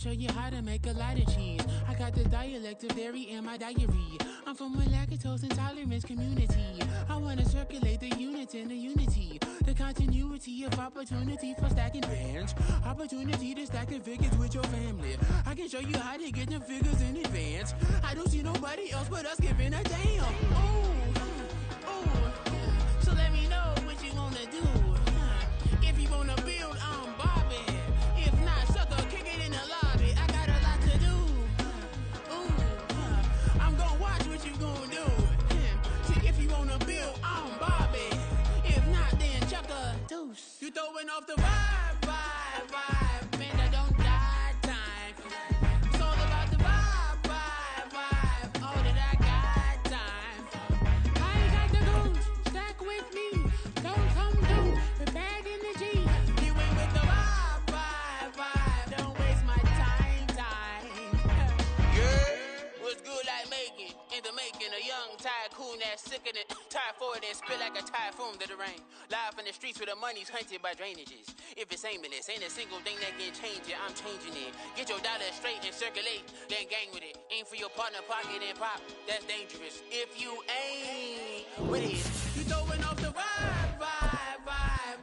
show you how to make a lot of cheese. I got the dialect of dairy in my diary. I'm from a lactose intolerance community. I wanna circulate the units in the unity. The continuity of opportunity for stacking bands. Opportunity to stack the figures with your family. I can show you how to get the figures in advance. I don't see nobody else but us giving a damn. So let me know what you wanna do. If you wanna build, I'm Bobby. If not, sucker, kick it in the lobby. I got a lot to do. I'm gonna watch what you gonna do. See, if you wanna build, I'm Bobby. If not, then chuck a deuce. You throwing off the vibe. Man, I don't die time. It's all about the vibe. All that I got time. I ain't got the goons. Stack with me. Don't come through with bad energy. You ain't with the vibe. Don't waste my time. Yeah, what's good like making? In the making, a young tycoon that's sickening. Tie forward and spill like a typhoon to the rain. Live in the streets where the money's hunted by drainages. If it's aimless, ain't a single thing that can change it. I'm changing it. Get your dollar straight and circulate, then gang with it. Aim for your partner, pocket and pop. That's dangerous. If you ain't with it, you throwing off the vibe.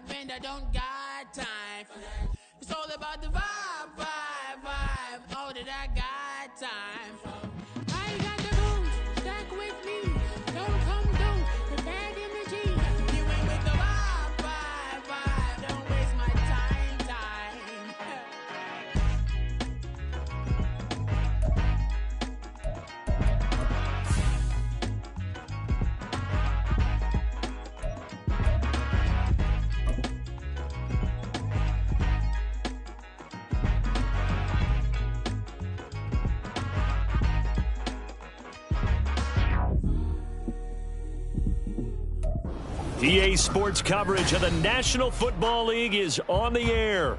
Man, I don't got time for that. It's all about the vibe. All that I got time for. I ain't got the booze. Stack with me. Don't come through with bad energy. You ain't with the vibe. Don't waste my time. EA Sports coverage of the National Football League is on the air.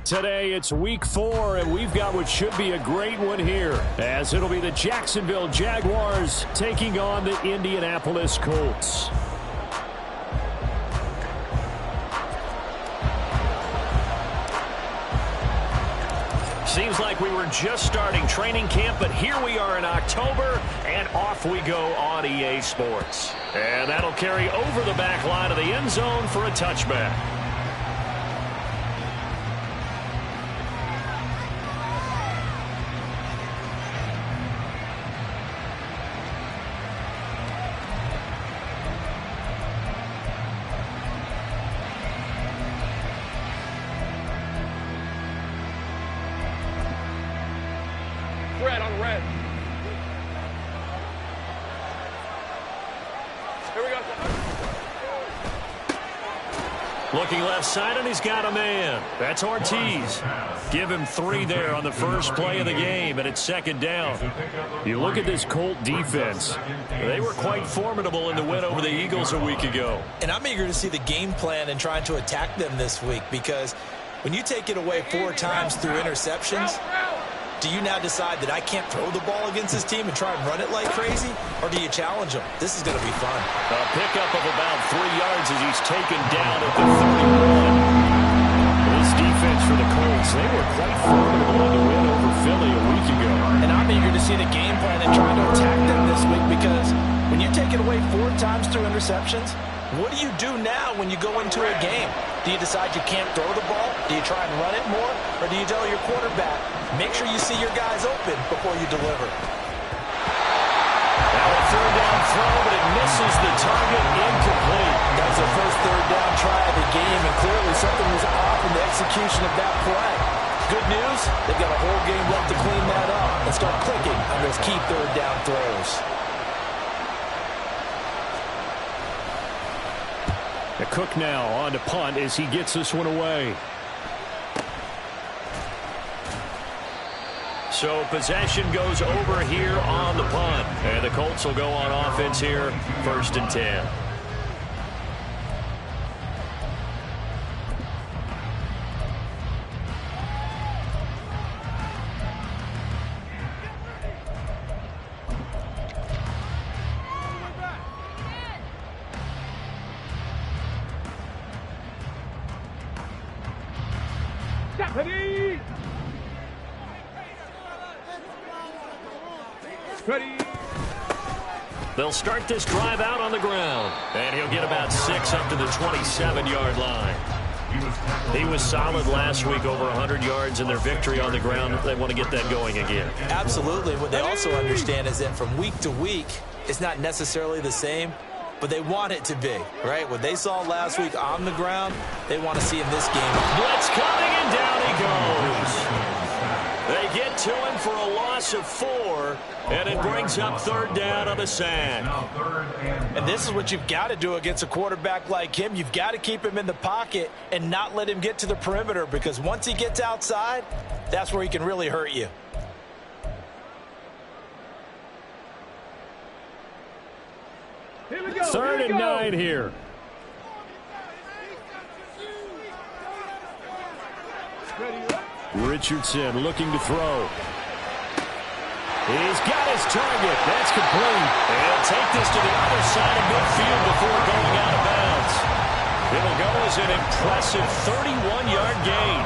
Today it's week 4, and we've got what should be a great one here, as it'll be the Jacksonville Jaguars taking on the Indianapolis Colts. Seems like we were just starting training camp, but here we are in October, and off we go on EA Sports. And that'll carry over the back line of the end zone for a touchback. Red on red. Here we go. Looking left side, and he's got a man. That's Ortiz. Give him 3 there on the first play of the game, and it's second down. You look at this Colt defense. They were quite formidable in the win over the Eagles a week ago. And I'm eager to see the game plan and trying to attack them this week, because when you take it away 4 times through interceptions, do you now decide that I can't throw the ball against this team and try and run it like crazy? Or do you challenge them? This is going to be fun. A pickup of about 3 yards as he's taken down at the 31. This defense for the Colts, they were quite formidable in the win over Philly a week ago. And I'm eager to see the game plan and try to attack them this week, because when you take it away 4 times through interceptions, what do you do now when you go into a game? Do you decide you can't throw the ball? Do you try and run it more? Or do you tell your quarterback, make sure you see your guys open before you deliver? Now a third down throw, but it misses the target, incomplete. That was the first third down try of the game, and clearly something was off in the execution of that play. Good news, they've got a whole game left to clean that up and start clicking on those key third down throws. Cook now on to punt as he gets this one away. So possession goes over here on the punt. And the Colts will go on offense here, 1st and 10. They'll start this drive out on the ground. And he'll get about 6 up to the 27-yard line. He was solid last week, over 100 yards in their victory on the ground. They want to get that going again. Absolutely. What they also understand is that from week to week, it's not necessarily the same, but they want it to be, right? What they saw last week on the ground, they want to see in this game. Blitz coming, and down he goes. They get to him for a loss of 4, and it brings up 3rd down on the sack. And this is what you've got to do against a quarterback like him. You've got to keep him in the pocket and not let him get to the perimeter, because once he gets outside, that's where he can really hurt you. Here we go. 3rd and 9 here. Richardson looking to throw. He's got his target. That's complete. He'll take this to the other side of midfield before going out of bounds. It'll go as an impressive 31-yard gain.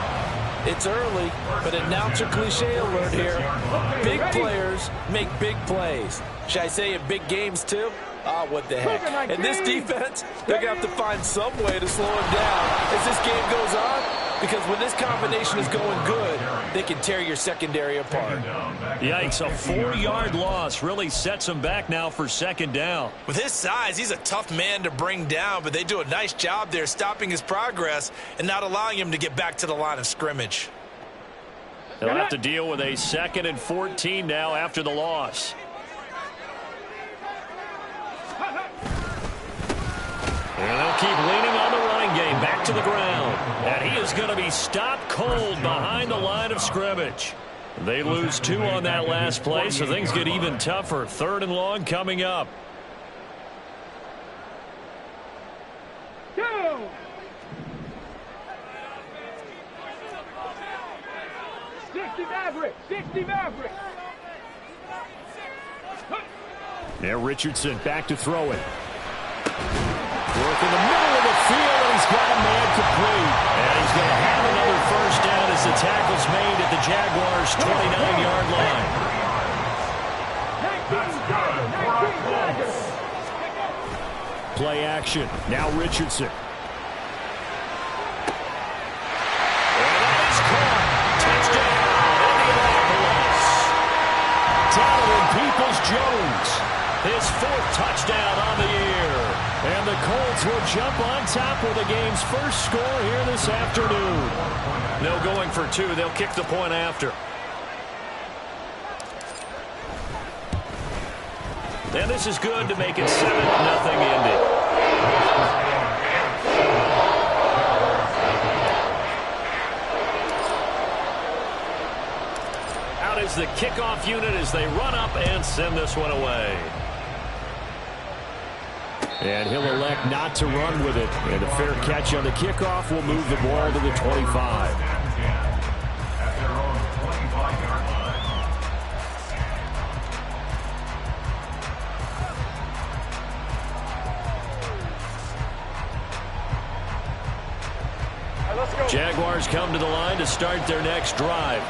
It's early, but announcer cliche alert here. Big players make big plays. Should I say in big games too? Ah, what the heck. And this defense, they're going to have to find some way to slow him down as this game goes on. Because when this combination is going good, they can tear your secondary apart. Yikes, a 4-yard loss really sets him back now for 2nd down. With his size, he's a tough man to bring down, but they do a nice job there stopping his progress and not allowing him to get back to the line of scrimmage. They'll have to deal with a 2nd and 14 now after the loss. And they'll keep leaning on the running game back to the ground. And he is going to be stopped cold behind the line of scrimmage. They lose 2 on that last play, so things get even tougher. 3rd and long coming up. Go! 60 Maverick! 60 Maverick! Now Richardson back to throw it. Work in the middle of the field, and he's got a man complete. And he's going to have another 1st down as the tackle's made at the Jaguars' 29-yard line. Play action. Now Richardson. And that is caught. Touchdown, Indianapolis. Donovan Peoples-Jones. His 4th touchdown on the year. And the Colts will jump on top with the game's first score here this afternoon. No going for 2. They'll kick the point after. And this is good to make it 7-0 Indy. Out is the kickoff unit as they run up and send this one away. And he'll elect not to run with it. And a fair catch on the kickoff will move the ball to the 25. Jaguars come to the line to start their next drive.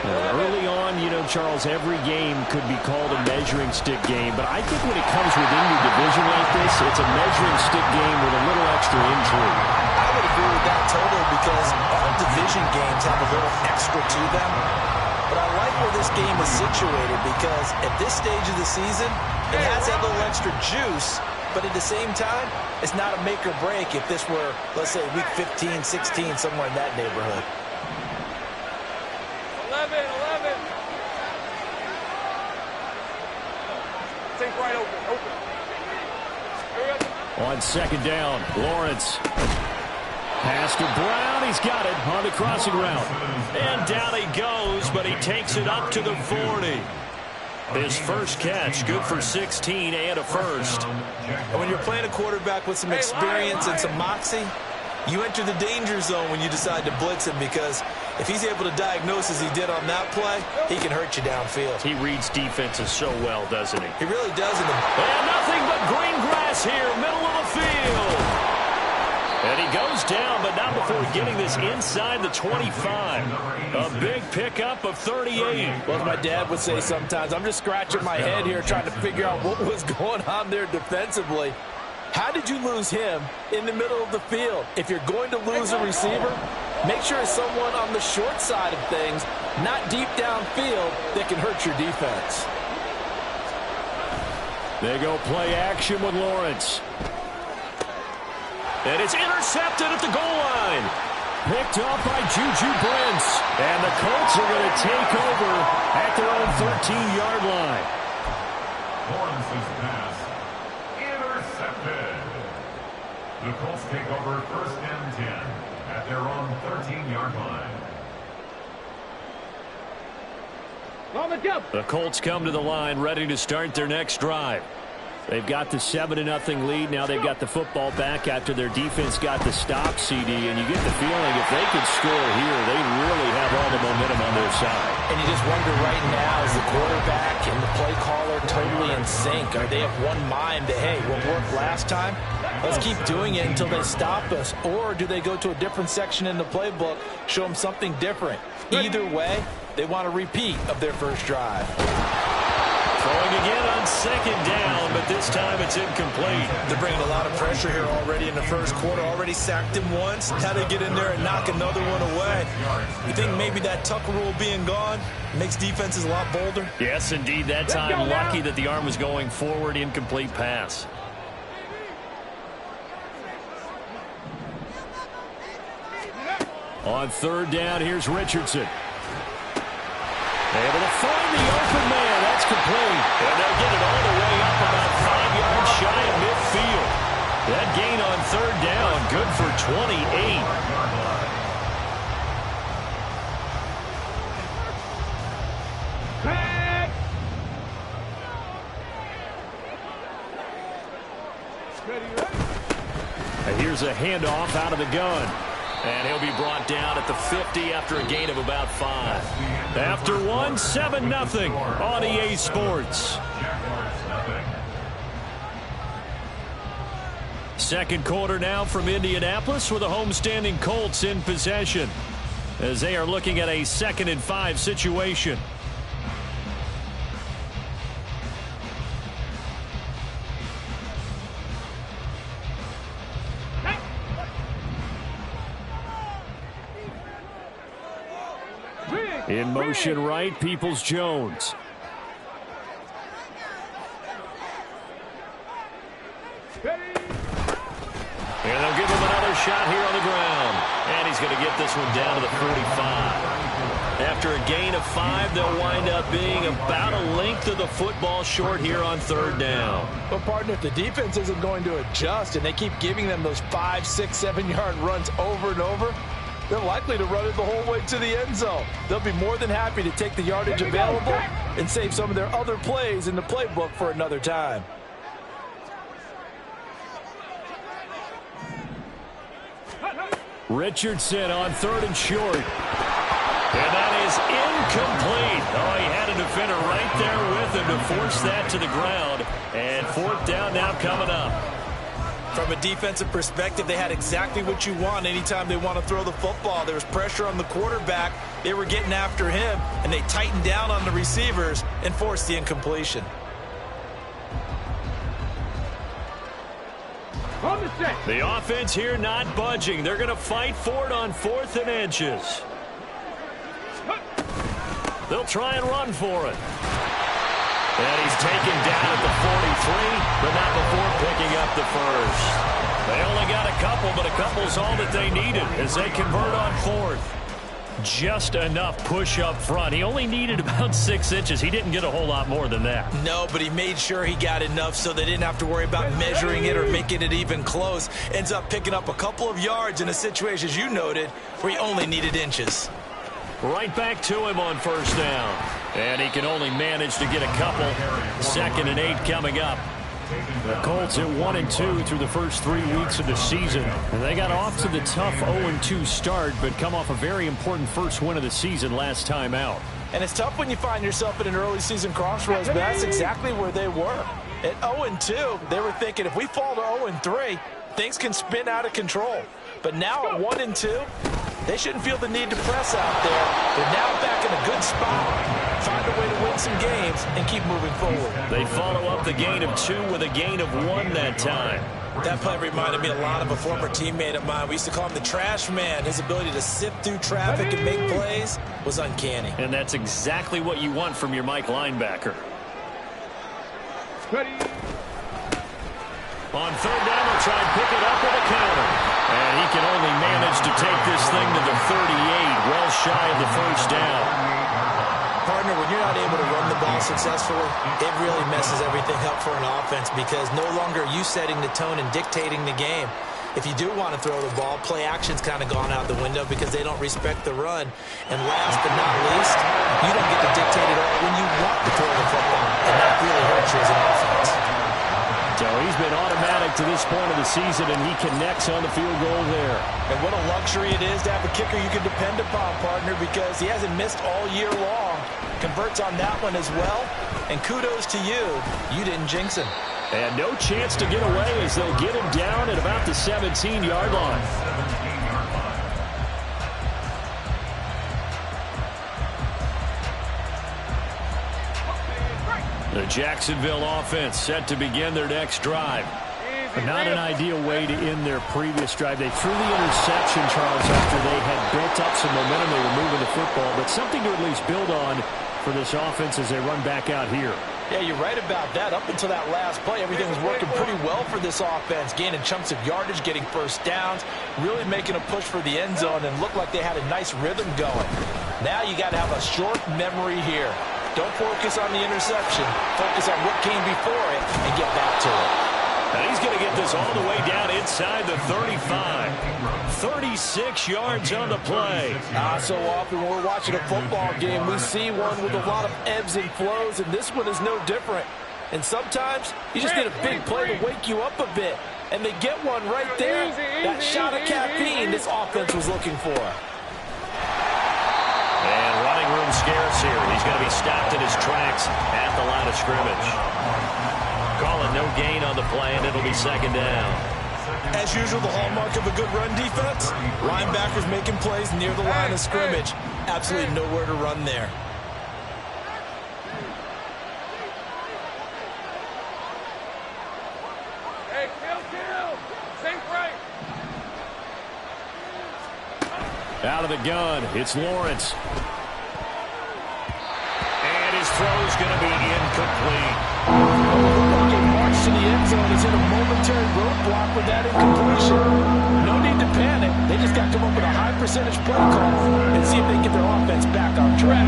Early on, you know, Charles, every game could be called a measuring stick game, but I think when it comes within your division like this, it's a measuring stick game with a little extra intrigue. I would agree with that totally, because all division games have a little extra to them. But I like where this game is situated, because at this stage of the season, it has that little extra juice, but at the same time, it's not a make or break if this were, let's say, week 15, 16, somewhere in that neighborhood. 11. Think right open. On 2nd down, Lawrence. Pass to Brown. He's got it on the crossing route. And down he goes, but he takes it up to the 40. His first catch, good for 16 and a first. And when you're playing a quarterback with some experience and some moxie, you enter the danger zone when you decide to blitz him, because if he's able to diagnose as he did on that play, he can hurt you downfield. He reads defenses so well, doesn't he? He really does. And nothing but green grass here, middle of the field. And he goes down, but not before getting this inside the 25. A big pickup of 38. Well, as my dad would say sometimes, I'm just scratching my head here trying to figure out what was going on there defensively. How did you lose him in the middle of the field? If you're going to lose a receiver, make sure it's someone on the short side of things, not deep downfield, that can hurt your defense. They go play action with Lawrence. And it's intercepted at the goal line. Picked up by Juju Brents. And the Colts are going to take over at their own 13-yard line. Lawrence's pass intercepted. The Colts take over 1st and 10 at their own 13-yard line. The Colts come to the line ready to start their next drive. They've got the 7-0 lead. Now they've got the football back after their defense got the stop, CD. And you get the feeling if they could score here, they really have all the momentum on their side. And you just wonder right now, is the quarterback and the play caller totally in sync? Are they of one mind that, hey, what worked last time, let's keep doing it until they stop us? Or do they go to a different section in the playbook, show them something different? Either way, they want a repeat of their first drive. Throwing again on 2nd down, but this time it's incomplete. They're bringing a lot of pressure here already in the first quarter. Already sacked him once. How to get in there and knock another one away. You think maybe that Tucker rule being gone makes defenses a lot bolder? Yes, indeed. That time, lucky that the arm was going forward. Incomplete pass. On 3rd down, here's Richardson. Able to find the open man. That's complete. And they'll get it all the way up about 5 yards shy of midfield. That gain on 3rd down, good for 28. And here's a handoff out of the gun. And he'll be brought down at the 50 after a gain of about 5. After 1, 7-0 on EA Sports. Second quarter now from Indianapolis with the homestanding Colts in possession as they are looking at a 2nd and 5 situation. In motion right, Peoples-Jones. And they'll give him another shot here on the ground. And he's going to get this one down to the 45. After a gain of 5, they'll wind up being about a length of the football short here on 3rd down. But, partner, if the defense isn't going to adjust and they keep giving them those 5, 6, 7-yard runs over and over, they're likely to run it the whole way to the end zone. They'll be more than happy to take the yardage available and save some of their other plays in the playbook for another time. Richardson on 3rd and short. And that is incomplete. Oh, he had a defender right there with him to force that to the ground. And 4th down now coming up. From a defensive perspective, they had exactly what you want anytime they want to throw the football. There was pressure on the quarterback. They were getting after him, and they tightened down on the receivers and forced the incompletion. The offense here not budging. They're going to fight for it on 4th and inches. They'll try and run for it. And he's taken down at the 43, but not before picking up the first. They only got a couple, but a couple's all that they needed as they convert on 4th. Just enough push up front. He only needed about 6 inches. He didn't get a whole lot more than that. No, but he made sure he got enough so they didn't have to worry about measuring it or making it even close. Ends up picking up a couple of yards in a situation, as you noted, where he only needed inches. Right back to him on 1st down. And he can only manage to get a couple. 2nd and 8 coming up. The Colts at 1-2 through the first 3 weeks of the season. And they got off to the tough 0-2 start, but come off a very important first win of the season last time out. And it's tough when you find yourself at an early season crossroads, but that's exactly where they were. At 0-2, they were thinking if we fall to 0-3, things can spin out of control. But now at 1-2, they shouldn't feel the need to press out there. They're now back in a good spot. Find a way to win some games and keep moving forward. They follow up the gain of 2 with a gain of 1 that time. That play reminded me a lot of a former teammate of mine. We used to call him the trash man. His ability to sift through traffic and make plays was uncanny. And that's exactly what you want from your Mike linebacker. Ready. On third down, they'll try and pick it up with a counter. And he can only manage to take this thing to the 38, well shy of the first down. Partner, when you're not able to run the ball successfully, it really messes everything up for an offense because no longer are you setting the tone and dictating the game. If you do want to throw the ball, play action's kind of gone out the window because they don't respect the run. And last but not least, you don't get to dictate it all when you want to throw the football. And that really hurts you as an offense. So he's been automatic to this point of the season, and he connects on the field goal there. And what a luxury it is to have a kicker you can depend upon, partner, because he hasn't missed all year long. Converts on that one as well. And kudos to you. You didn't jinx him. And no chance to get away as they'll get him down at about the 17-yard line. The Jacksonville offense set to begin their next drive. But not an ideal way to end their previous drive. They threw the interception, Charles, after they had built up some momentum. They were moving the football, but something to at least build on for this offense as they run back out here. Yeah, you're right about that. Up until that last play, everything was working pretty well for this offense. Gaining chunks of yardage, getting first downs, really making a push for the end zone, and looked like they had a nice rhythm going. Now you got to have a short memory here. Don't focus on the interception. Focus on what came before it and get back to it. And he's going to get this all the way down inside the 35. 36 yards on the play. So often when we're watching a football game, we see one with a lot of ebbs and flows, and this one is no different. And sometimes you just need a big play to wake you up a bit. And they get one right there. That shot of caffeine this offense was looking for. And running room scarce here. He's going to be stopped in his tracks at the line of scrimmage. Calling no gain on the play, and it'll be second down. As usual, the hallmark of a good run defense, linebackers making plays near the line of scrimmage. Absolutely nowhere to run there. Hey, kill. Sink right. Out of the gun, it's Lawrence. And his throw's going to be incomplete. March to the end zone is in a momentary roadblock with that incompletion. No need to panic. They just got to come up with a high percentage play call and see if they can get their offense back on track.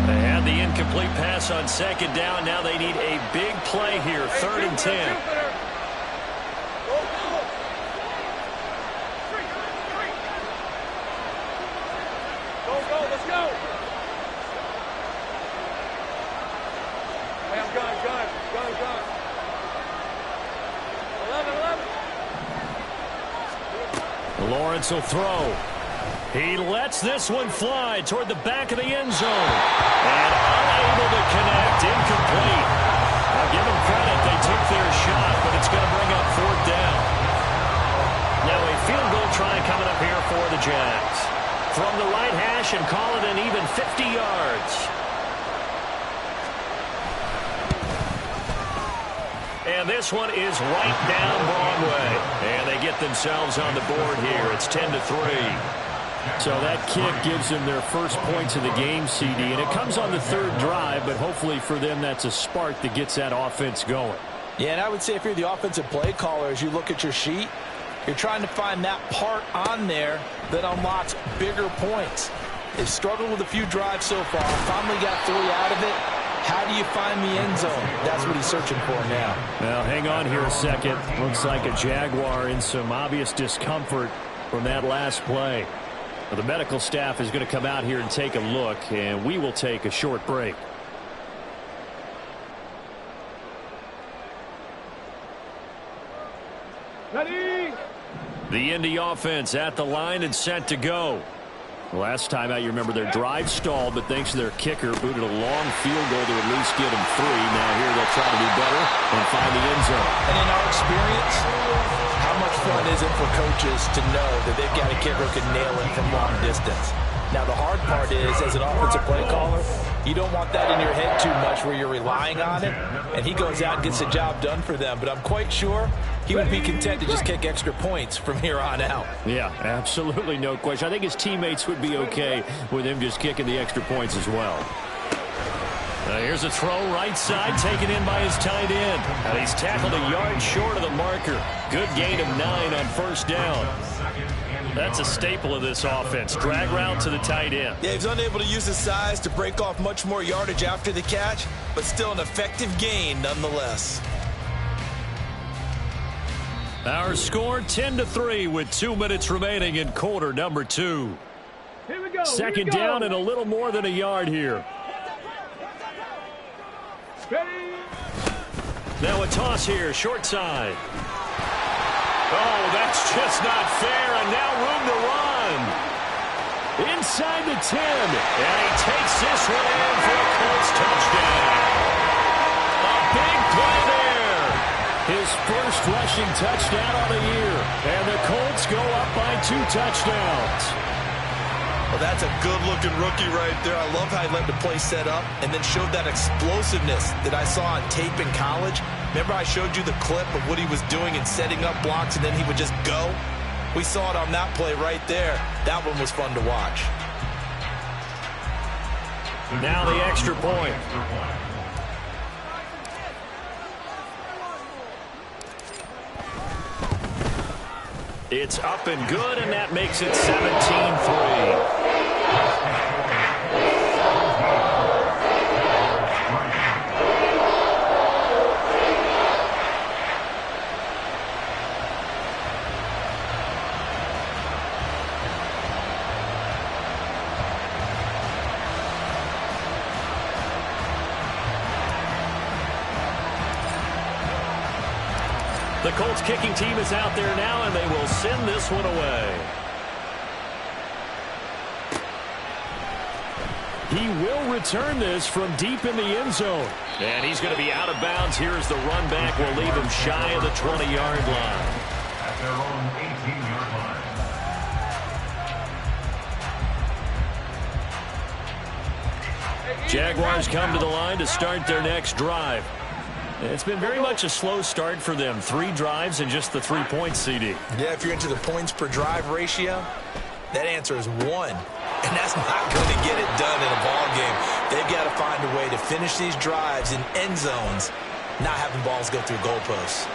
They had the incomplete pass on second down. Now they need a big play here, 3rd and 10. Let's go. Hey, I'm gun. 11. Lawrence will throw. He lets this one fly toward the back of the end zone. And unable to connect. Incomplete. I'll give them credit. They took their shot, but it's going to bring up 4th down. Now a field goal try coming up here for the Jags. From the right hash and call it an even 50 yards. And this one is right down Broadway. And they get themselves on the board here. It's 10-3. So that kick gives them their first points of the game, CD. And it comes on the 3rd drive, but hopefully for them that's a spark that gets that offense going. Yeah, and I would say if you're the offensive play caller, as you look at your sheet, you're trying to find that part on there that unlocks bigger points. They've struggled with a few drives so far. Finally got 3 out of it. How do you find the end zone? That's what he's searching for now. Well, hang on here a second. Looks like a Jaguar in some obvious discomfort from that last play. Well, the medical staff is going to come out here and take a look, and we will take a short break. Ready. The Indy offense at the line and set to go. Last time out, you remember their drive stalled, but thanks to their kicker, booted a long field goal to at least get them 3. Now here they'll try to do better and find the end zone. And in our experience, how much fun is it for coaches to know that they've got a kicker who can nail it from long distance? Now, the hard part is, as an offensive play caller, you don't want that in your head too much where you're relying on it, and he goes out and gets the job done for them. But I'm quite sure he would be content to just kick extra points from here on out. Yeah, absolutely no question. I think his teammates would be okay with him just kicking the extra points as well. Here's a throw right side, taken in by his tight end. And he's tackled a yard short of the marker. Good gain of 9 on first down. That's a staple of this offense. Drag route to the tight end. Yeah, he's unable to use his size to break off much more yardage after the catch, but still an effective gain nonetheless. Our score 10-3 with 2 minutes remaining in quarter number 2. Here we go. Second down and a little more than a yard here. Ready. Now a toss here, short side. Oh, that's just not fair, and now room to run. Inside the 10, and he takes this one in for a Colts touchdown. A big play there. His first rushing touchdown of the year, and the Colts go up by 2 touchdowns. Well, that's a good-looking rookie right there. I love how he let the play set up and then showed that explosiveness that I saw on tape in college. Remember I showed you the clip of what he was doing and setting up blocks, and then he would just go? We saw it on that play right there. That one was fun to watch. Now the extra point. It's up and good, and that makes it 17-3. The Colts kicking team is out there now, and they will send this one away. He will return this from deep in the end zone. And he's going to be out of bounds here as the run back will leave him shy of the 20-yard line. At their own 18-yard line. Jaguars come to the line to start their next drive. It's been very much a slow start for them. 3 drives and just the 3 points, CD. Yeah, if you're into the points per drive ratio, that answer is 1. And that's not going to get it done in a ball game. They've got to find a way to finish these drives in end zones, not having balls go through goalposts.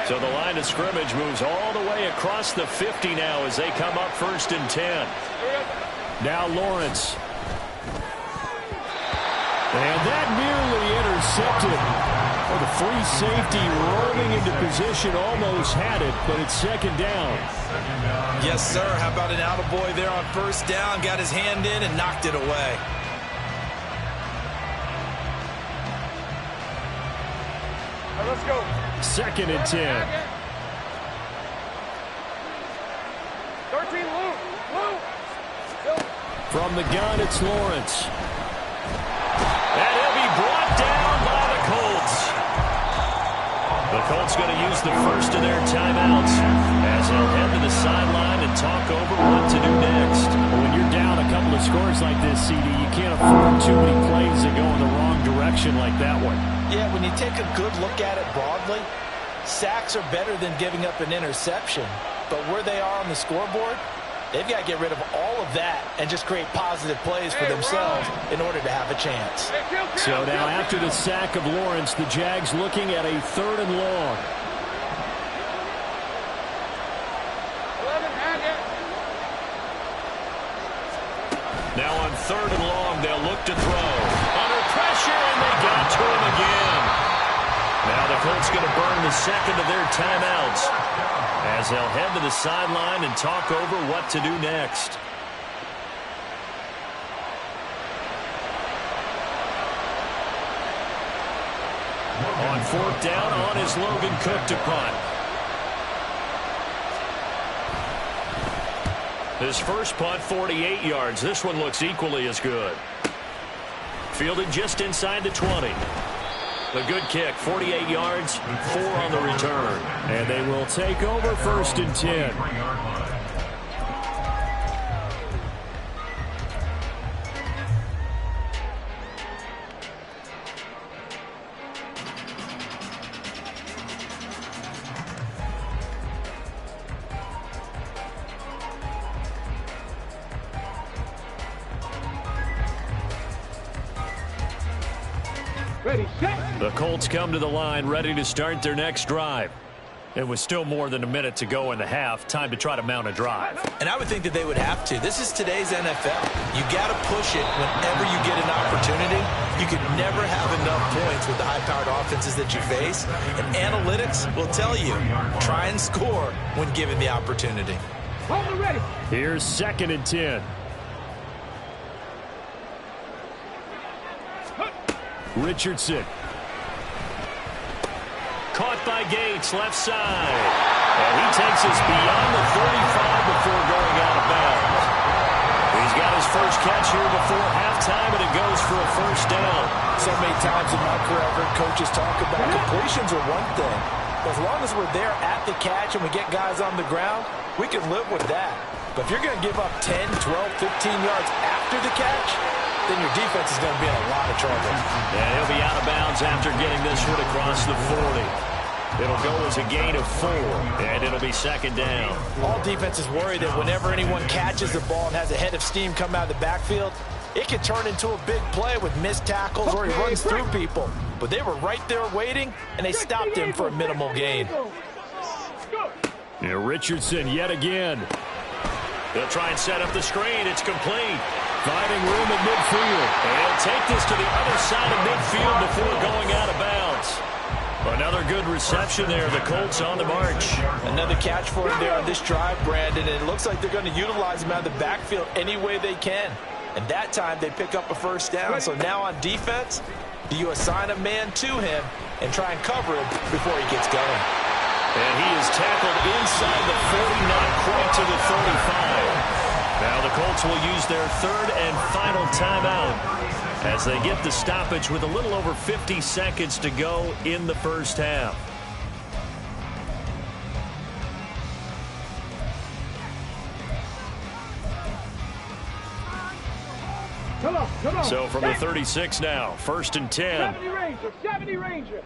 So the line of scrimmage moves all the way across the 50 now as they come up 1st and 10. Now Lawrence. And that nearly intercepted. Well, the free safety rolling into position almost had it, but it's 2nd down. Yes, sir. How about an attaboy there on 1st down? Got his hand in and knocked it away. All right, let's go. 2nd and 10. 13, Luke. From the gun, it's Lawrence. And he'll be brought down by the Colts. The Colts going to use the first of their timeouts as they'll head to the sideline and talk over what to do next. When you're down a couple of scores like this, CD, you can't afford too many plays that go in the wrong direction like that one. Yeah, when you take a good look at it broadly, sacks are better than giving up an interception. But where they are on the scoreboard, they've got to get rid of all of that and just create positive plays for themselves in order to have a chance. So now after the sack of Lawrence, the Jags looking at a 3rd and long. Now on 3rd and long, they'll look to throw. Under pressure, and they got to him again. Now the Colts going to burn the 2nd of their timeouts as they'll head to the sideline and talk over what to do next. On 4th down, on is Logan Cook to punt. His first punt, 48 yards. This one looks equally as good. Fielded just inside the 20. A good kick, 48 yards, 4 on the return. And they will take over 1st and 10. Ready, set. The Colts come to the line ready to start their next drive. It was still more than a minute to go in the half. Time to try to mount a drive. And I would think that they would have to. This is today's NFL. You got to push it whenever you get an opportunity. You can never have enough points with the high-powered offenses that you face. And analytics will tell you, try and score when given the opportunity. Hold it ready. Here's 2nd and 10. Richardson. Caught by Gates, left side. And he takes us beyond the 35 before going out of bounds. He's got his first catch here before halftime, and it goes for a 1st down. So many times in my career, I've heard coaches talk about completions are one thing. As long as we're there at the catch and we get guys on the ground, we can live with that. But if you're going to give up 10, 12, 15 yards after the catch, then your defense is going to be in a lot of trouble. And he'll be out of bounds after getting this one across the 40. It'll go as a gain of 4, and it'll be 2nd down. All defenses worry that whenever anyone catches the ball and has a head of steam come out of the backfield, it can turn into a big play with missed tackles or he runs through people. But they were right there waiting, and they stopped him for a minimal gain. And Richardson yet again. They'll try and set up the screen. It's complete. Finding room at midfield. And he'll take this to the other side of midfield before going out of bounds. Another good reception there. The Colts on the march. Another catch for him there on this drive, Brandon. And it looks like they're going to utilize him out of the backfield any way they can. And that time they pick up a 1st down. So now on defense, do you assign a man to him and try and cover him before he gets going? And he is tackled inside the 40, not quite to the 35. Now the Colts will use their 3rd and final timeout as they get the stoppage with a little over 50 seconds to go in the 1st half. Come on. So from the 36 now, 1st and 10. 70 Ranger.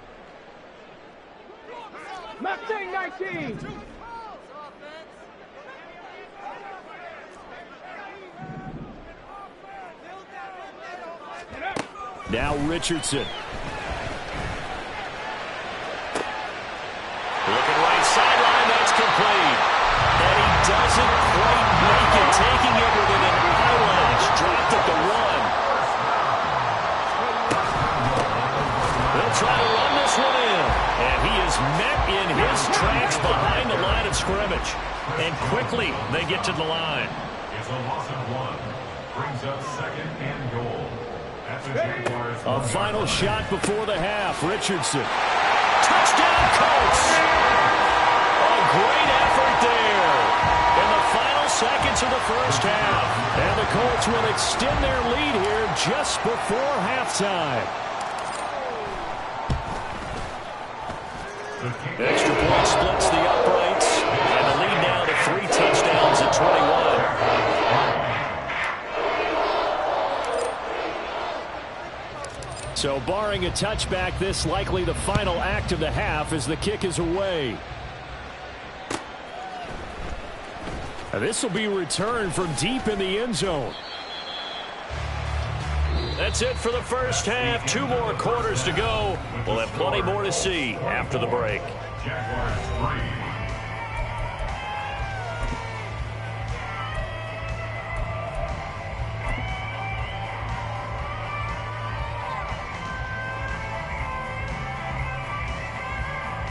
Mustang 19. Now Richardson. Looking right sideline, that's complete. And he doesn't quite make it, taking it within an eyelash. Dropped at the 1. They'll try to run this one in. And he is met in his tracks behind the line of scrimmage. And quickly they get to the line. It's a loss of 1. Brings up 2nd and goal. A final shot before the half. Richardson. Touchdown, Colts! A great effort there in the final seconds of the 1st half. And the Colts will extend their lead here just before halftime. Extra point splits the uprights. And the lead now to 3 touchdowns at 21. So barring a touchback, this likely the final act of the half as the kick is away. This will be returned from deep in the end zone. That's it for the 1st half. 2 more quarters to go. We'll have plenty more to see after the break. Jaguars 3.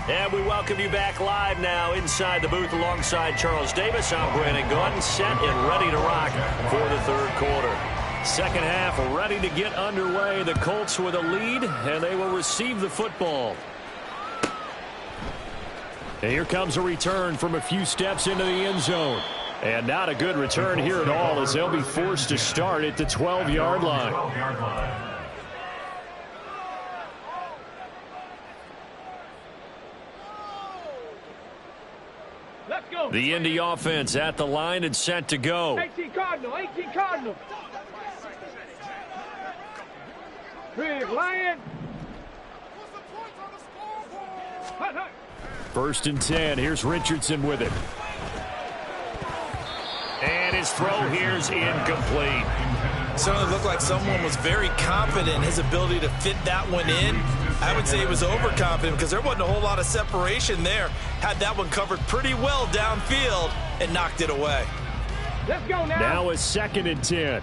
And we welcome you back live now inside the booth alongside Charles Davis. I'm Brandon Gaudin, set and ready to rock for the 3rd quarter. 2nd half ready to get underway. The Colts with a lead, and they will receive the football. And here comes a return from a few steps into the end zone. And not a good return here at all as they'll be forced to start at the 12-yard line. The Indy offense at the line and set to go. 18 Cardinal, 18 Cardinal. Big Lion. First and 10. Here's Richardson with it. And his throw here's incomplete. Certainly looked like someone was very confident in his ability to fit that one in. I would say he was overconfident because there wasn't a whole lot of separation there. Had that one covered pretty well downfield and knocked it away. Let's go now. Now it's 2nd and 10.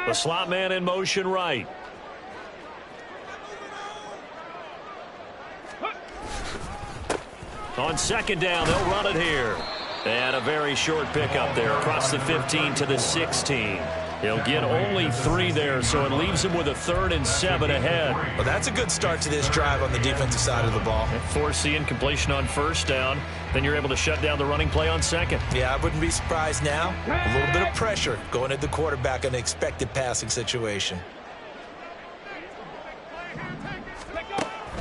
The slot man in motion right. On 2nd down, they'll run it here. And a very short pickup there across the 15 to the 16. He'll get only 3 there, so it leaves him with a 3rd and 7 ahead. Well, that's a good start to this drive on the defensive side of the ball. Force the incompletion on 1st down. Then you're able to shut down the running play on 2nd. Yeah, I wouldn't be surprised now. A little bit of pressure going at the quarterback in an expected passing situation.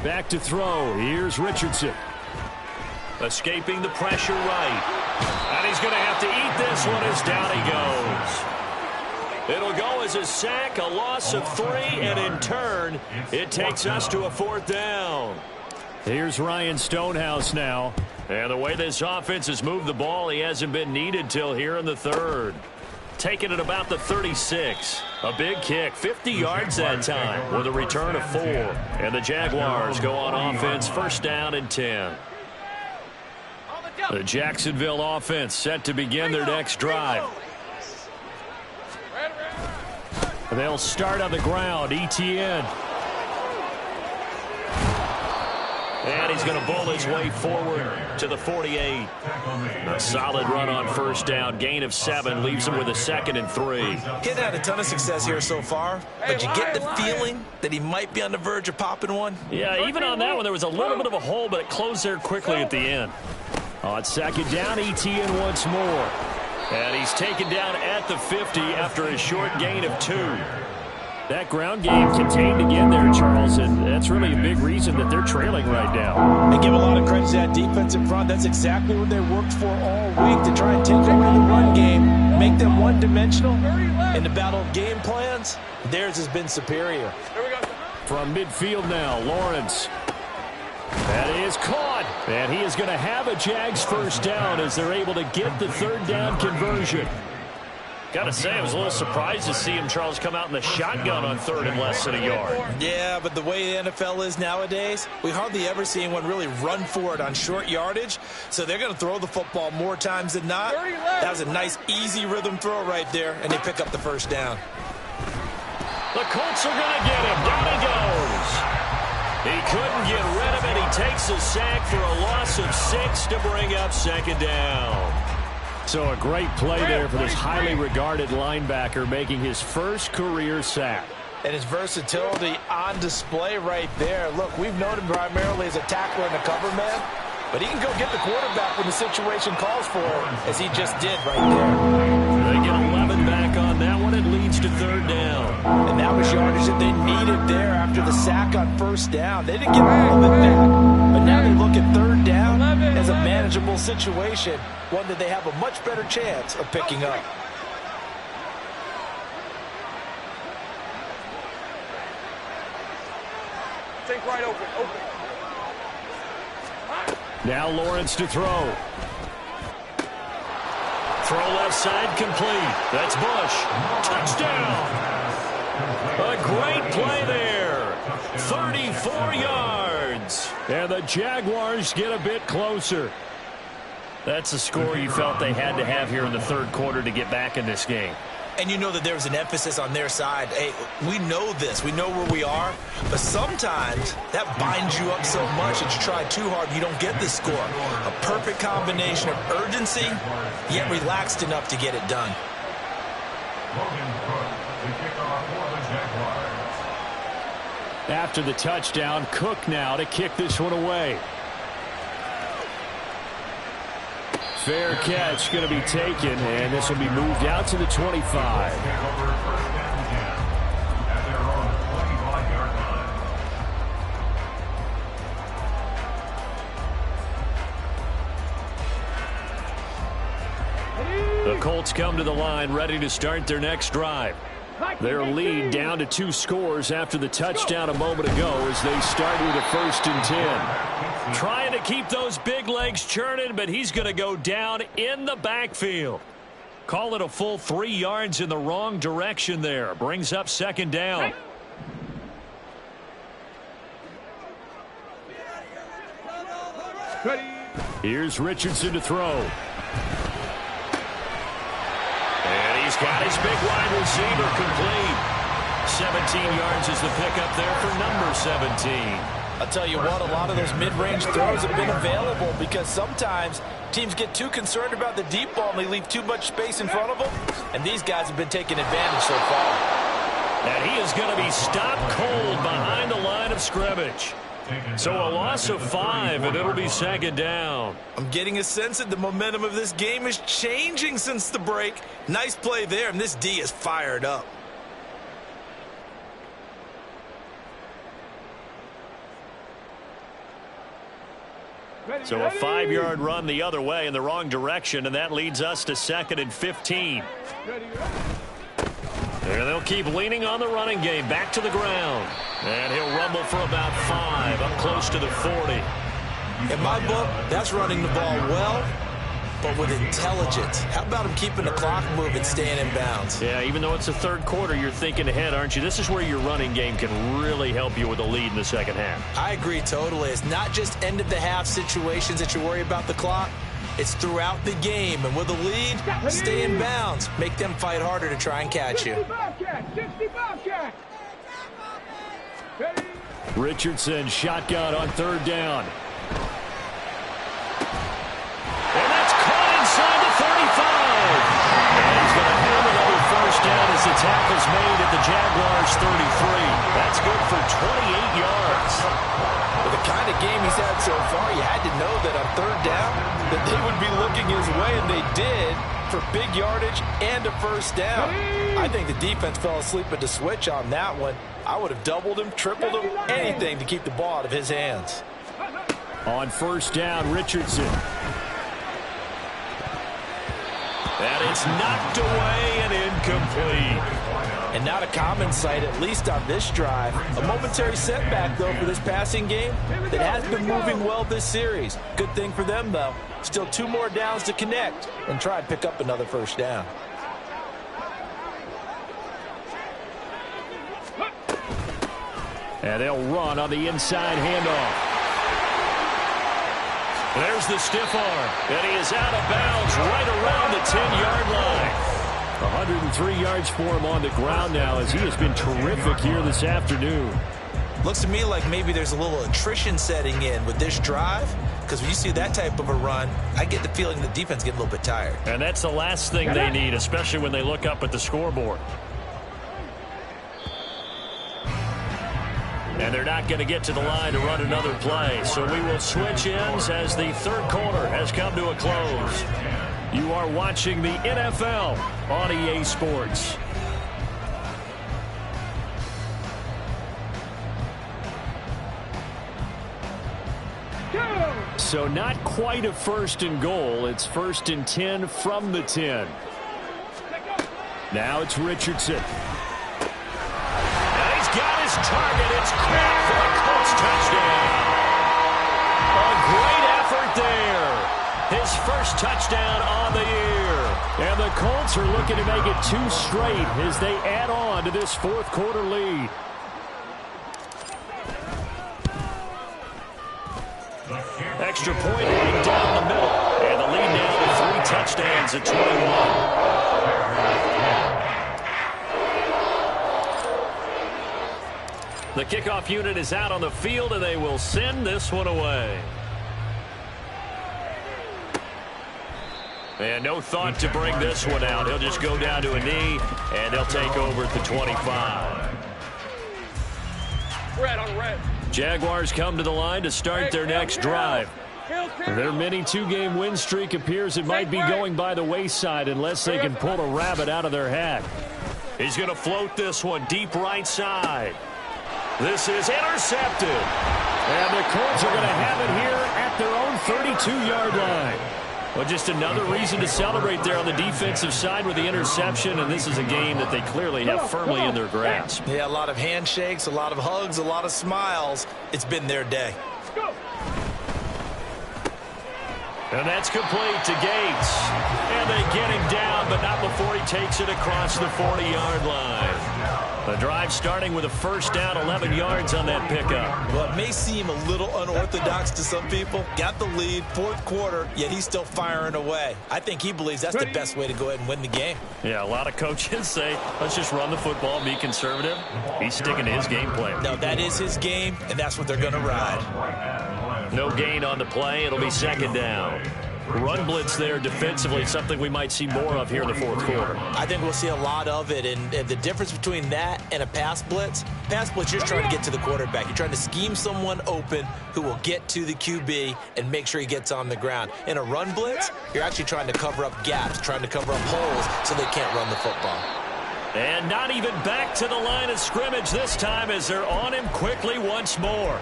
Back to throw. Here's Richardson. Escaping the pressure right. And he's going to have to eat this one as down he goes. It'll go as a sack, a loss of 3, and in turn, it takes us to a 4th down. Here's Ryan Stonehouse now. And the way this offense has moved the ball, he hasn't been needed till here in the 3rd. Taking it about the 36. A big kick, 50 yards that time with a return of 4. And the Jaguars go on offense, 1st down and 10. The Jacksonville offense set to begin their next drive. They'll start on the ground. ETN. And he's going to bowl his way forward to the 48. A solid run on 1st down. Gain of 7 leaves him with a 2nd and 3. He's had a ton of success here so far, but you get the feeling that he might be on the verge of popping one. Yeah, even on that one, there was a little bit of a hole, but it closed there quickly at the end. On 2nd down, ETN once more. And he's taken down at the 50 after a short gain of 2. That ground game contained again there, Charles, and that's really a big reason that they're trailing right now. They give a lot of credit to that defensive front. That's exactly what they worked for all week, to try and take away the run game, make them one-dimensional. In the battle of game plans, theirs has been superior. From midfield now, Lawrence. That is caught, and he is going to have a Jags 1st down as they're able to get the 3rd down conversion. Got to say, I was a little surprised to see him, Charles, come out in the shotgun on 3rd and less than a yard. Yeah, but the way the NFL is nowadays, we hardly ever see anyone really run for it on short yardage, so they're going to throw the football more times than not. That was a nice, easy rhythm throw right there, and they pick up the 1st down. The Colts are going to get him. Down he goes. He couldn't get rid of it. He takes a sack for a loss of 6 to bring up 2nd down. So a great play there for this highly regarded linebacker, making his 1st career sack. And his versatility on display right there. Look, we've known him primarily as a tackler and a cover man, but he can go get the quarterback when the situation calls for it, as he just did right there. They get 11 back on that one. It leads to 3rd down. And that was yardage that they needed there after the sack on 1st down. They didn't get all of it back, but now they look at 3rd down as a manageable situation, one that they have a much better chance of picking up. Take right open. Now Lawrence to throw. Throw left side complete. That's Bush. Touchdown. A great play there. 34 yards. And the Jaguars get a bit closer. That's the score you felt they had to have here in the 3rd quarter to get back in this game. And you know that there was an emphasis on their side. Hey, we know this. We know where we are. But sometimes that binds you up so much that you try too hard and you don't get the score. A perfect combination of urgency, yet relaxed enough to get it done. After the touchdown, Cook now to kick this one away. Fair catch going to be taken, and this will be moved out to the 25. The Colts come to the line ready to start their next drive. Their lead down to 2 scores after the touchdown a moment ago as they start with a 1st and 10. Trying to keep those big legs churning, but he's going to go down in the backfield. Call it a full 3 yards in the wrong direction there. Brings up 2nd down. Here's Richardson to throw. And he's got his big wide receiver complete. 17 yards is the pickup there for number 17. I'll tell you what, a lot of those mid-range throws have been available because sometimes teams get too concerned about the deep ball and they leave too much space in front of them. And these guys have been taking advantage so far. And he is going to be stopped cold behind the line of scrimmage. So a loss of 5, and it'll be 2nd down. I'm getting a sense that the momentum of this game is changing since the break. Nice play there, and this D is fired up. So a 5-yard run the other way in the wrong direction, and that leads us to 2nd and 15. And they'll keep leaning on the running game back to the ground. And he'll rumble for about 5, up close to the 40. In my book, that's running the ball well, but with intelligence. How about him keeping the clock moving, staying in bounds? Yeah, even though it's the 3rd quarter, you're thinking ahead, aren't you? This is where your running game can really help you with a lead in the 2nd half. I agree totally. It's not just end-of-the-half situations that you worry about the clock. It's throughout the game, and with a lead, stay in bounds. Make them fight harder to try and catch you. Richardson shotgun on 3rd down. And that's caught inside the 35. And he's going to have another 1st down as the tackle's made at the Jaguars' 33. That's good for 28 yards. With the kind of game he's had so far, you had to know that on 3rd down that they would be looking his way, and they did, for big yardage and a 1st down. I think the defense fell asleep at the switch on that one. I would have doubled him, tripled him, anything to keep the ball out of his hands. On 1st down, Richardson. And it's knocked away and incomplete. And not a common sight, at least on this drive. A momentary setback, though, for this passing game that has been moving well this series. Good thing for them, though. Still 2 more downs to connect and try and pick up another 1st down. And they'll run on the inside handoff. There's the stiff arm. And he is out of bounds right around the 10-yard line. 103 yards for him on the ground now as he has been terrific here this afternoon. Looks to me like maybe there's a little attrition setting in with this drive, because when you see that type of a run, I get the feeling the defense gets a little bit tired. And that's the last thing they need, especially when they look up at the scoreboard. And they're not going to get to the line to run another play. So we will switch ends as the 3rd quarter has come to a close. You are watching the NFL on EA Sports. So not quite a 1st and goal. It's 1st and 10 from the 10. Now it's Richardson. And he's got his target. It's caught for a Colts touchdown. A great effort there. His 1st touchdown on the year. And the Colts are looking to make it 2 straight as they add on to this 4th quarter lead. Extra point right down the middle. And the lead now to 3 touchdowns at 21. The kickoff unit is out on the field, and they will send this one away. And no thought to bring this one out. He'll just go down to a knee, and they'll take over at the 25. Red on red. Jaguars come to the line to start their next drive. Their mini 2-game win streak appears it might be going by the wayside unless they can pull a rabbit out of their hat. He's going to float this one deep right side. This is intercepted. And the Colts are going to have it here at their own 32-yard line. Well, just another reason to celebrate there on the defensive side with the interception, and this is a game that they clearly have firmly in their grasp. Yeah, a lot of handshakes, a lot of hugs, a lot of smiles. It's been their day. Go. And that's complete to Gates. And they get him down, but not before he takes it across the 40-yard line. The drive starting with a first down, 11 yards on that pickup. Well, it may seem a little unorthodox to some people. Got the lead, fourth quarter, yet he's still firing away. I think he believes that's the best way to go ahead and win the game. Yeah, a lot of coaches say, let's just run the football and be conservative. He's sticking to his game plan. No, that is his game, and that's what they're going to ride. No gain on the play. It'll be second down. Run blitz there defensively, something we might see more of here in the fourth quarter. I think we'll see a lot of it, and the difference between that and a pass blitz, you're just trying to get to the quarterback. You're trying to scheme someone open who will get to the QB and make sure he gets on the ground. In a run blitz, you're actually trying to cover up gaps, trying to cover up holes so they can't run the football. And not even back to the line of scrimmage this time as they're on him quickly once more.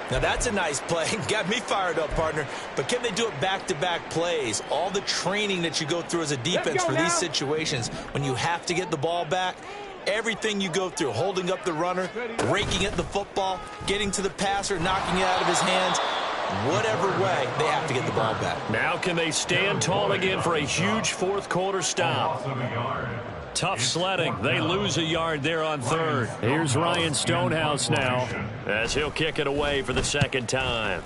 Now, that's a nice play. Got me fired up, partner. But can they do it back-to-back plays? All the training that you go through as a defense for these situations, when you have to get the ball back, everything you go through, holding up the runner, raking at the football, getting to the passer, knocking it out of his hands, whatever way, they have to get the ball back. Now can they stand tall again for a huge fourth quarter stop? Tough sledding. They lose a yard there on third. Here's Ryan Stonehouse now as he'll kick it away for the second time.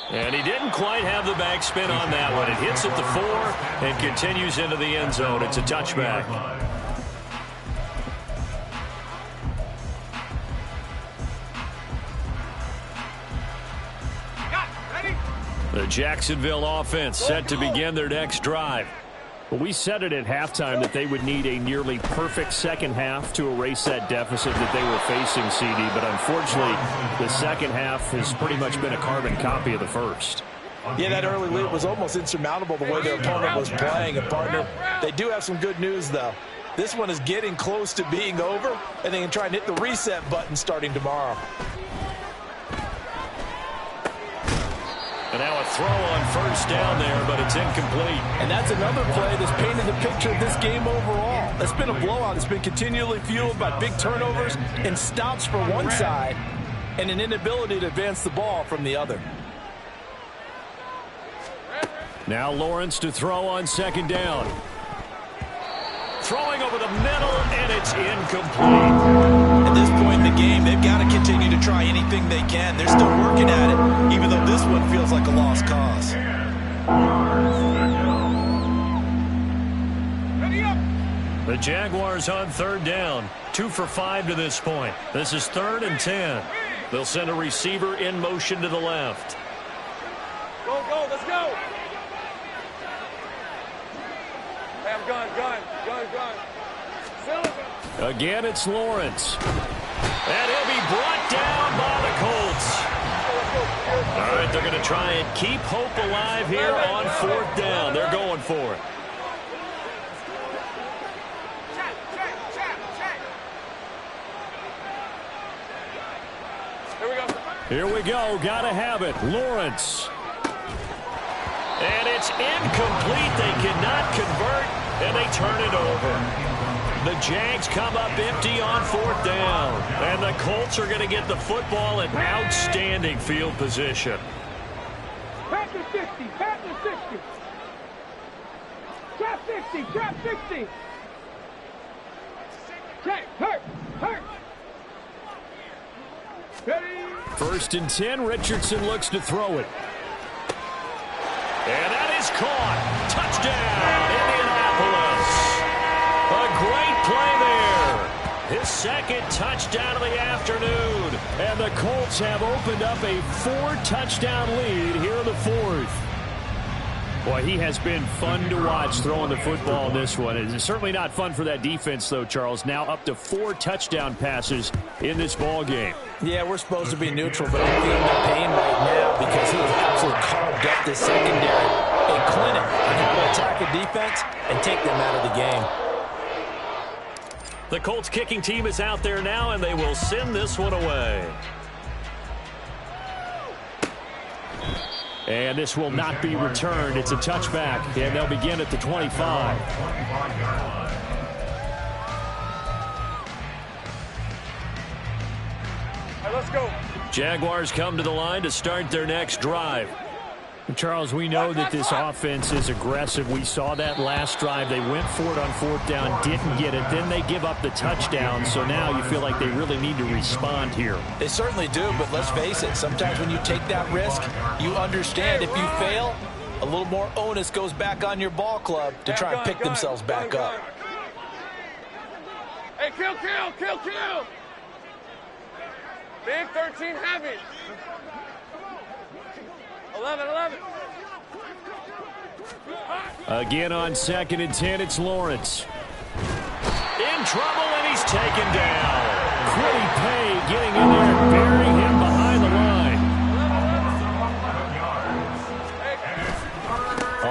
And he didn't quite have the backspin on that one. It hits at the 4 and continues into the end zone. It's a touchback. The Jacksonville offense set to begin their next drive. Well, we said it at halftime that they would need a nearly perfect second half to erase that deficit that they were facing, CD. But unfortunately, the second half has pretty much been a carbon copy of the first. Yeah, that early lead was almost insurmountable the way their opponent was playing. And, partner, they do have some good news, though. This one is getting close to being over, and they can try and hit the reset button starting tomorrow. And now a throw on first down there, but it's incomplete. And that's another play that's painted the picture of this game overall. It's been a blowout. It's been continually fueled by big turnovers and stops for one side and an inability to advance the ball from the other. Now Lawrence to throw on second down. Throwing over the middle, and it's incomplete. At this point in the game, they've got to continue to try anything they can. They're still working at it, even though this one feels like a lost cause. The Jaguars on third down. 2 for 5 to this point. This is 3rd and 10. They'll send a receiver in motion to the left. Go, go, let's go. Have gun. Again, it's Lawrence. And he'll be brought down by the Colts. All right, they're going to try and keep hope alive here on 4th down. They're going for it. Here we go. Got to have it. Lawrence. And it's incomplete. They cannot convert, and they turn it over. The Jags come up empty on 4th down. And the Colts are going to get the football in outstanding field position. Pat the 60. Trap 60. Check, hurt. Ready. 1st and 10, Richardson looks to throw it. And that is caught. Touchdown, Indianapolis. A great play there. His second touchdown of the afternoon. And the Colts have opened up a 4-touchdown lead here in the 4th. Boy, he has been fun to watch throwing the football in this one. It's certainly not fun for that defense, though, Charles. Now up to 4 touchdown passes in this ball game. Yeah, we're supposed to be neutral, but I'm feeling the pain right now because he has absolutely carved up this secondary. A clinic on how to attack a defense and take them out of the game. The Colts kicking team is out there now, and they will send this one away. And this will not be returned. It's a touchback, and they'll begin at the 25. All right, let's go. Jaguars come to the line to start their next drive. Charles, we know that this offense is aggressive. We saw that last drive. They went for it on fourth down, didn't get it. Then they give up the touchdown. So now you feel like they really need to respond here. They certainly do, but let's face it. Sometimes when you take that risk, you understand if you fail, a little more onus goes back on your ball club to try and pick themselves back up. Hey, kill. Big 13 heavy. 11. Again on 2nd and 10, it's Lawrence. In trouble, and he's taken down. Quiddy Pay getting in there and burying him behind the line.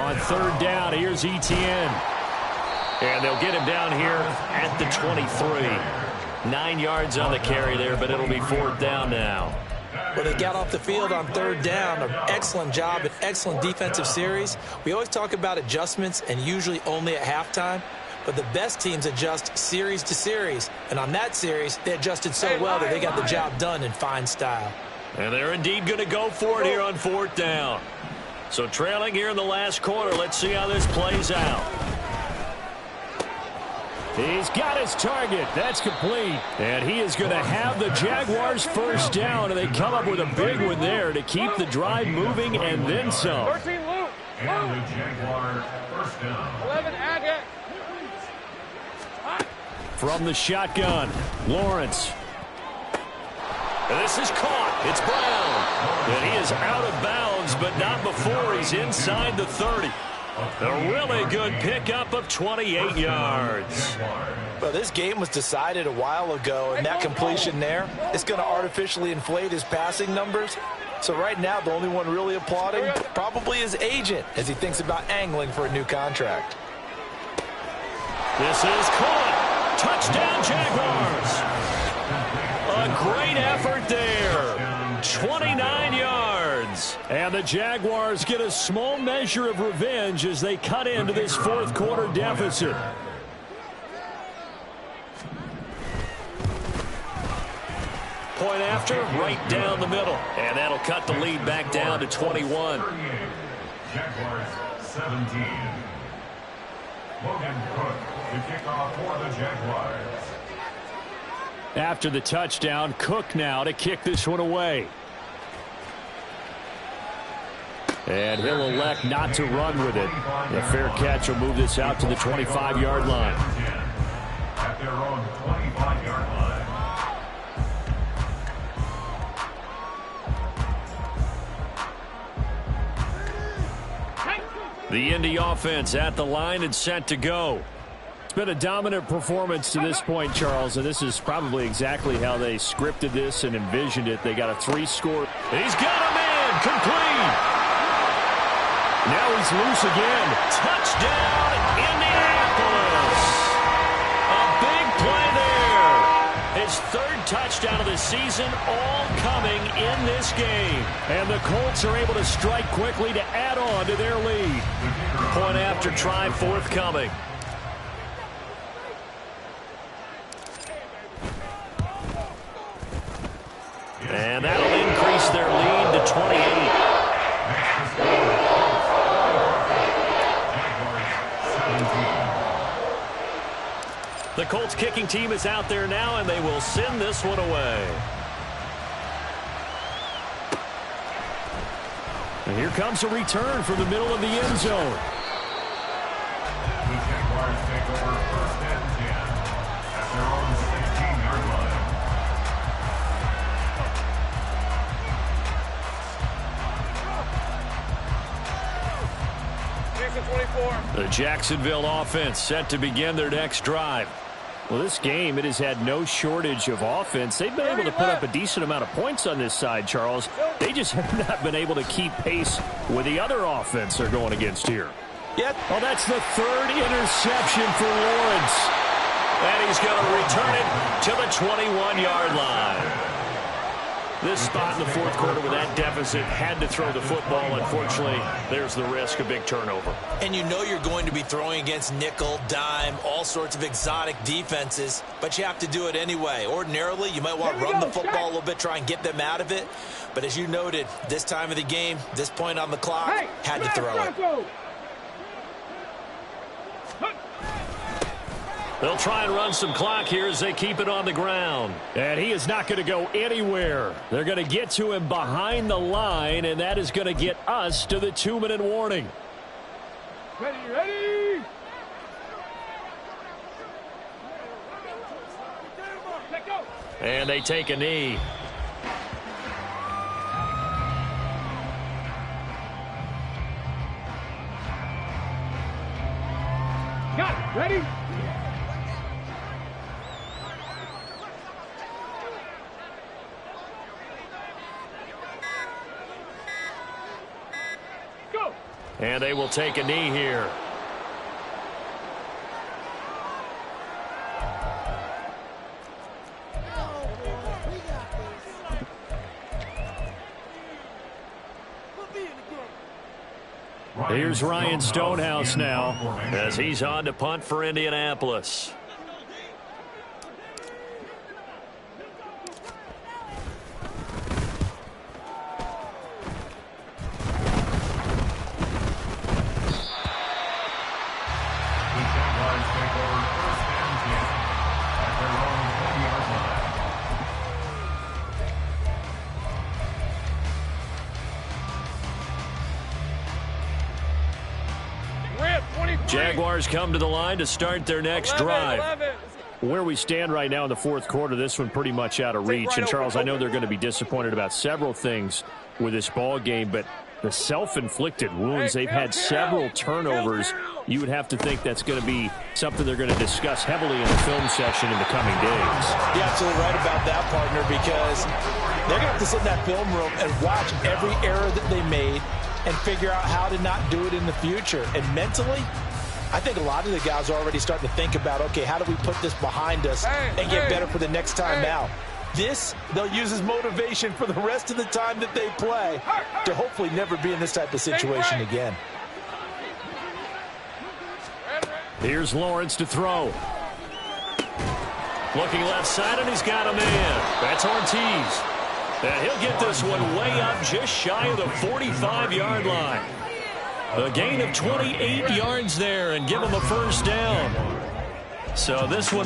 On 3rd down, here's Etienne. And they'll get him down here at the 23. 9 yards on the carry there, but it'll be 4th down now. Well, they got off the field on 3rd down. An excellent job, an excellent defensive series. We always talk about adjustments and usually only at halftime. But the best teams adjust series to series. And on that series, they adjusted so well that they got the job done in fine style. And they're indeed going to go for it here on 4th down. So trailing here in the last quarter. Let's see how this plays out. He's got his target. That's complete. And he is going to have the Jaguars first down. And they come up with a big one there to keep the drive moving and then some. 13 loop. And the Jaguars first down. 11 Agate. From the shotgun, Lawrence. This is caught. It's Brown. And he is out of bounds, but not before he's inside the 30. A really good pickup of 28 yards. Well, this game was decided a while ago, and that completion there is going to artificially inflate his passing numbers. So right now, the only one really applauding probably his agent as he thinks about angling for a new contract. This is caught. Touchdown, Jaguars. A great effort there. 29 yards. And the Jaguars get a small measure of revenge as they cut into this 4th quarter deficit. Point after, right down the middle. And that'll cut the lead back down to 21. Jaguars 17. Logan Cook to kick off for the Jaguars. After the touchdown, Cook now to kick this one away. And he'll elect not to run with it. The fair catch will move this out to the 25-yard line. At their own 25-yard line. The Indy offense at the line and set to go. It's been a dominant performance to this point, Charles, and this is probably exactly how they scripted this and envisioned it. They got a 3-score. He's got a man complete. Now he's loose again. Touchdown, Indianapolis. A big play there. His 3rd touchdown of the season, all coming in this game. And the Colts are able to strike quickly to add on to their lead. Point after try forthcoming. And that'll increase their lead to 28. The Colts kicking team is out there now, and they will send this one away. And here comes a return from the middle of the end zone. The Jaguars take over 1st and 10 at their own 16-yard line. The Jacksonville offense set to begin their next drive. Well, this game, it has had no shortage of offense. They've been able to put up a decent amount of points on this side, Charles. They just have not been able to keep pace with the other offense they're going against here. Yep. Well, that's the 3rd interception for Lawrence. And he's going to return it to the 21-yard line. This spot in the fourth quarter with that deficit, had to throw the football. Unfortunately, there's the risk of big turnover. And you know you're going to be throwing against nickel, dime, all sorts of exotic defenses, but you have to do it anyway. Ordinarily, you might want to run the football a little bit, try and get them out of it. But as you noted, this time of the game, this point on the clock, had to throw it. They'll try and run some clock here as they keep it on the ground. And he is not going to go anywhere. They're going to get to him behind the line, and that is going to get us to the 2-minute warning. Ready. And they take a knee. Got it. Ready? Go. And they will take a knee here. Here's Ryan Stonehouse now as he's on to punt for Indianapolis. The Jaguars take over first and 10 at their own 20-yard line. Jaguars come to the line to start their next drive. Where we stand right now in the fourth quarter, this one pretty much out of reach. And, Charles, I know they're going to be disappointed about several things with this ball game, but the self-inflicted wounds, they've had several turnovers. You would have to think that's going to be something they're going to discuss heavily in the film session in the coming days. You're absolutely right about that, partner, because they're going to have to sit in that film room and watch every error that they made and figure out how to not do it in the future. And mentally, I think a lot of the guys are already starting to think about, okay, how do we put this behind us and get better for the next time out? This, they'll use as motivation for the rest of the time that they play to hopefully never be in this type of situation again. Here's Lawrence to throw. Looking left side, and he's got a man. That's Ortiz. And he'll get this one way up just shy of the 45-yard line. A gain of 28 yards there and give him a first down. So this one